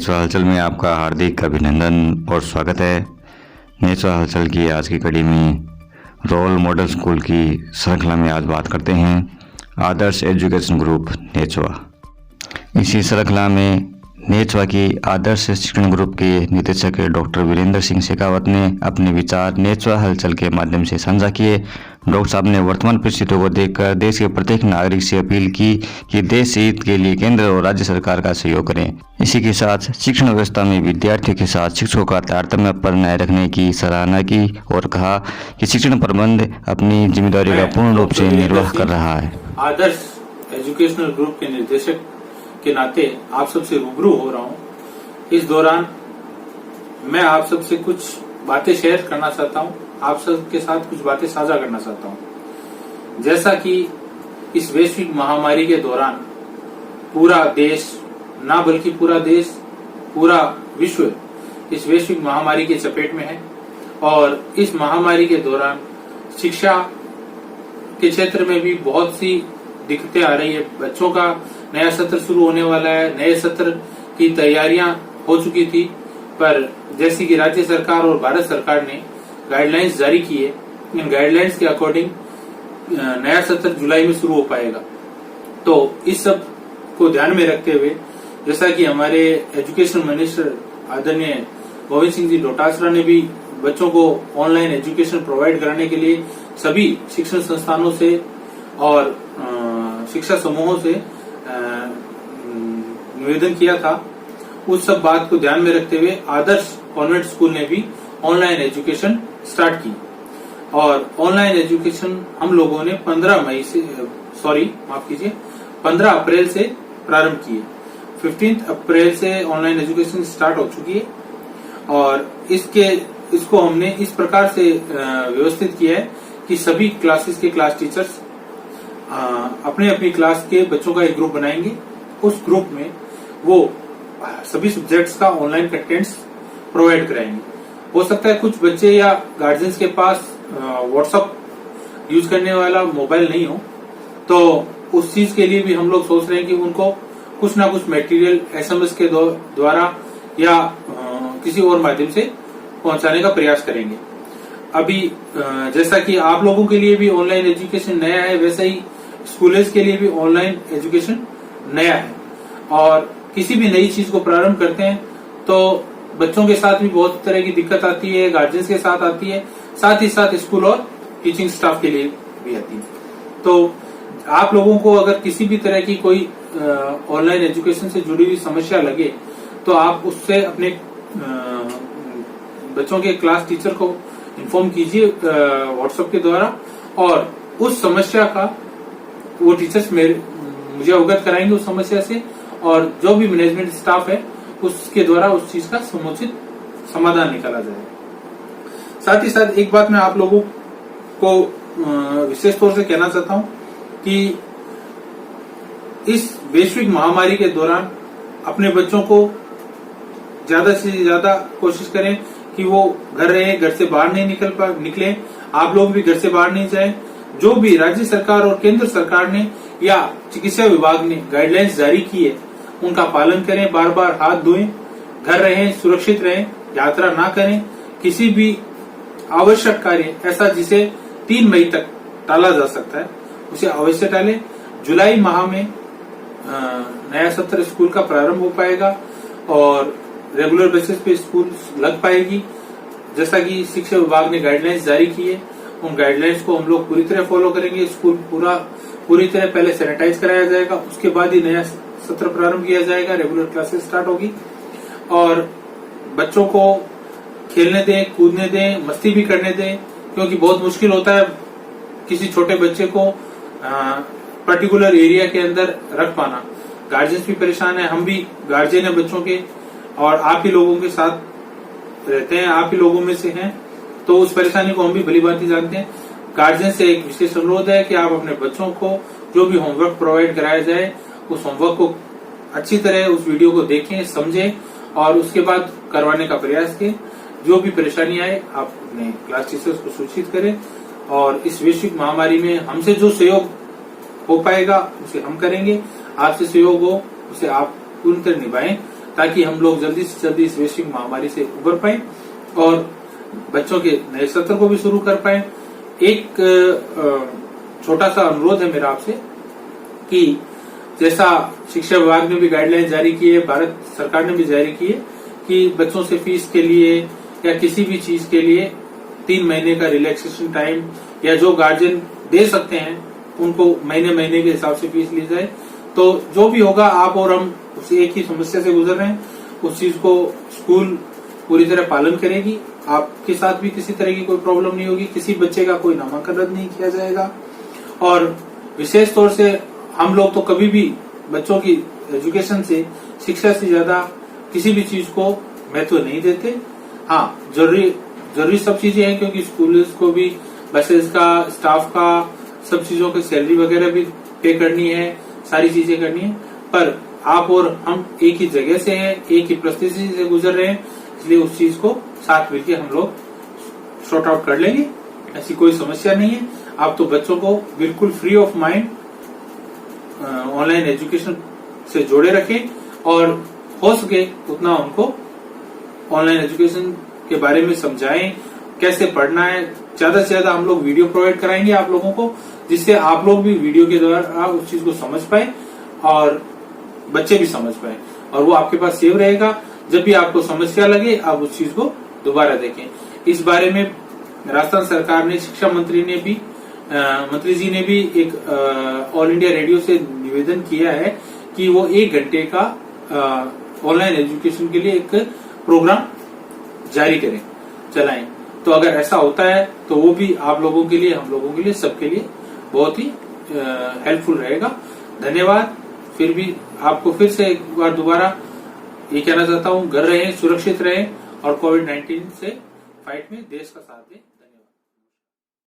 Natural हलचल में आपका हार्दिक अभिनंदन और स्वागत है। नेचुरल हलचल की आज की कड़ी में रोल मॉडल स्कूल की श्रृंखला में आज बात करते हैं आदर्श एजुकेशन ग्रुप नेचुआ। इसी श्रृंखला में नेचुआ की आदर्श शिक्षण ग्रुप के निदेशक डॉक्टर वीरेंद्र सिंह शेखावत ने अपने विचार नेचुआ हलचल के माध्यम से साझा किए। डॉक्टर साहब ने वर्तमान परिस्थितियों को देखकर देश के प्रत्येक नागरिक से अपील की कि देश हित के लिए केंद्र और राज्य सरकार का सहयोग करें। इसी के साथ शिक्षण व्यवस्था में विद्यार्थियों के साथ शिक्षकों का तारतम्य पर न्याय रखने की सराहना की और कहा कि शिक्षण प्रबंध अपनी जिम्मेदारी का पूर्ण रूप से निर्वाह कर रहा है। आदर्श एजुकेशनल ग्रुप के निदेशक के नाते आप सबसे रूबरू हो रहा हूँ। इस दौरान मैं आप सबसे कुछ बातें शेयर करना चाहता हूँ, आप सबके साथ कुछ बातें साझा करना चाहता हूँ। जैसा कि इस वैश्विक महामारी के दौरान पूरा देश, ना बल्कि पूरा देश, पूरा विश्व इस वैश्विक महामारी के चपेट में है और इस महामारी के दौरान शिक्षा के क्षेत्र में भी बहुत सी दिक्कतें आ रही है। बच्चों का नया सत्र शुरू होने वाला है, नए सत्र की तैयारियां हो चुकी थी, पर जैसे कि राज्य सरकार और भारत सरकार ने गाइडलाइंस जारी की है, इन गाइडलाइंस के अकॉर्डिंग नया सत्र जुलाई में शुरू हो पाएगा। तो इस सब को ध्यान में रखते हुए, जैसा कि हमारे एजुकेशन मिनिस्टर आदरणीय गोविंद सिंह जी डोटासरा ने भी बच्चों को ऑनलाइन एजुकेशन प्रोवाइड कराने के लिए सभी शिक्षण संस्थानों से और शिक्षा समूहों से निवेदन किया था, उस सब बात को ध्यान में रखते हुए आदर्श कॉन्वेंट स्कूल ने भी ऑनलाइन एजुकेशन स्टार्ट की और ऑनलाइन एजुकेशन हम लोगों ने 15 अप्रैल से प्रारंभ किए। 15 अप्रैल से ऑनलाइन एजुकेशन स्टार्ट हो चुकी है और इसको हमने इस प्रकार से व्यवस्थित किया है कि सभी क्लासेस के क्लास टीचर्स अपने अपनी क्लास के बच्चों का एक ग्रुप बनाएंगे। उस ग्रुप में वो सभी सब्जेक्ट्स का ऑनलाइन कंटेंट्स प्रोवाइड कराएंगे। हो सकता है कुछ बच्चे या गार्जियंस के पास व्हाट्सएप यूज करने वाला मोबाइल नहीं हो, तो उस चीज के लिए भी हम लोग सोच रहे हैं कि उनको कुछ ना कुछ मटेरियल एसएमएस के द्वारा या किसी और माध्यम से पहुंचाने का प्रयास करेंगे। अभी जैसा कि आप लोगों के लिए भी ऑनलाइन एजुकेशन नया है, वैसा ही स्कूल्स के लिए भी ऑनलाइन एजुकेशन नया है और किसी भी नई चीज को प्रारंभ करते हैं तो बच्चों के साथ भी बहुत तरह की दिक्कत आती है, गार्जियंस के साथ आती है, साथ ही साथ स्कूल और टीचिंग स्टाफ के लिए भी आती है। तो आप लोगों को अगर किसी भी तरह की कोई ऑनलाइन एजुकेशन से जुड़ी हुई समस्या लगे तो आप उससे अपने बच्चों के क्लास टीचर को इन्फॉर्म कीजिए व्हाट्सएप के द्वारा और उस समस्या का वो टीचर्स मुझे अवगत कराएंगे उस समस्या से और जो भी मैनेजमेंट स्टाफ है उसके द्वारा उस चीज का समुचित समाधान निकाला जाएगा। साथ ही साथ एक बात मैं आप लोगों को विशेष तौर से कहना चाहता हूं कि इस वैश्विक महामारी के दौरान अपने बच्चों को ज्यादा से ज्यादा कोशिश करें कि वो घर रहे, घर से बाहर नहीं निकले। आप लोग भी घर से बाहर नहीं जाएं। जो भी राज्य सरकार और केंद्र सरकार ने या चिकित्सा विभाग ने गाइडलाइंस जारी की है उनका पालन करें, बार बार हाथ धोएं, घर रहें, सुरक्षित रहें, यात्रा ना करें। किसी भी आवश्यक कार्य ऐसा जिसे 3 मई तक टाला जा सकता है उसे अवश्य टालें। जुलाई माह में नया सत्र स्कूल का प्रारंभ हो पाएगा और रेगुलर बेसिस पे स्कूल लग पाएगी। जैसा कि शिक्षा विभाग ने गाइडलाइंस जारी की है, उन गाइडलाइंस को हम लोग पूरी तरह फॉलो करेंगे। स्कूल पूरी तरह पहले सैनिटाइज कराया जाएगा, उसके बाद ही नया सत्र प्रारंभ किया जाएगा, रेगुलर क्लासेस स्टार्ट होगी और बच्चों को खेलने दें, कूदने दें, मस्ती भी करने दें, क्योंकि बहुत मुश्किल होता है किसी छोटे बच्चे को पर्टिकुलर एरिया के अंदर रख पाना। गार्जियंस भी परेशान है, हम भी गार्जियन है बच्चों के और आप ही लोगों के साथ रहते हैं, आप ही लोगों में से हैं, तो उस परेशानी को हम भी भली भांति जानते हैं। गार्जियन से एक विशेष अनुरोध है कि आप अपने बच्चों को जो भी होमवर्क प्रोवाइड कराया जाए उस होमवर्क को अच्छी तरह उस वीडियो को देखें, समझें और उसके बाद करवाने का प्रयास करें। जो भी परेशानी आए आप अपने क्लास टीचर्स को सूचित करें और इस वैश्विक महामारी में हमसे जो सहयोग हो पाएगा उसे हम करेंगे, आपसे सहयोग हो उसे आप पूर्ण तरह निभाएं ताकि हम लोग जल्दी से जल्दी इस वैश्विक महामारी से उबर पाए और बच्चों के नए सत्र को भी शुरू कर पाए। एक छोटा सा अनुरोध है मेरा आपसे कि जैसा शिक्षा विभाग ने भी गाइडलाइन जारी की है, भारत सरकार ने भी जारी की है कि बच्चों से फीस के लिए या किसी भी चीज के लिए 3 महीने का रिलैक्सेशन टाइम या जो गार्जियन दे सकते हैं उनको महीने के हिसाब से फीस ली जाए। तो जो भी होगा, आप और हम उस एक ही समस्या से गुजर रहे हैं, उस चीज को स्कूल पूरी तरह पालन करेगी। आपके साथ भी किसी तरह की कोई प्रॉब्लम नहीं होगी, किसी बच्चे का कोई नामांकन रद्द नहीं किया जाएगा। और विशेष तौर से हम लोग तो कभी भी बच्चों की एजुकेशन से, शिक्षा से ज्यादा किसी भी चीज को महत्व नहीं देते। हाँ, जरूरी सब चीजें हैं, क्योंकि स्कूल को भी बसेस का, स्टाफ का, सब चीजों की सैलरी वगैरह भी पे करनी है, सारी चीजें करनी है। पर आप और हम एक ही जगह से हैं, एक ही परिस्थिति से गुजर रहे हैं, इसलिए उस चीज को साथ मिलकर हम लोग सॉर्ट आउट कर लेंगे। ऐसी कोई समस्या नहीं है। आप तो बच्चों को बिल्कुल free of mind online education से जोड़े रखें और हो सके उतना उनको ऑनलाइन एजुकेशन के बारे में समझाएं, कैसे पढ़ना है। ज्यादा से ज्यादा हम लोग वीडियो प्रोवाइड कराएंगे आप लोगों को, जिससे आप लोग भी वीडियो के द्वारा उस चीज को समझ पाए और बच्चे भी समझ पाए, और वो आपके पास सेव रहेगा। जब भी आपको समस्या लगे, आप उस चीज को दोबारा देखें। इस बारे में राजस्थान सरकार ने, शिक्षा मंत्री जी ने भी एक ऑल इंडिया रेडियो से निवेदन किया है कि वो 1 घंटे का ऑनलाइन एजुकेशन के लिए एक प्रोग्राम जारी करें, चलाएं। तो अगर ऐसा होता है तो वो भी आप लोगों के लिए, हम लोगों के लिए, सबके लिए बहुत ही हेल्पफुल रहेगा। धन्यवाद। फिर भी आपको फिर से एक बार दोबारा ये कहना चाहता हूँ, घर रहें, सुरक्षित रहें और कोविड-19 से फाइट में देश का साथ दें।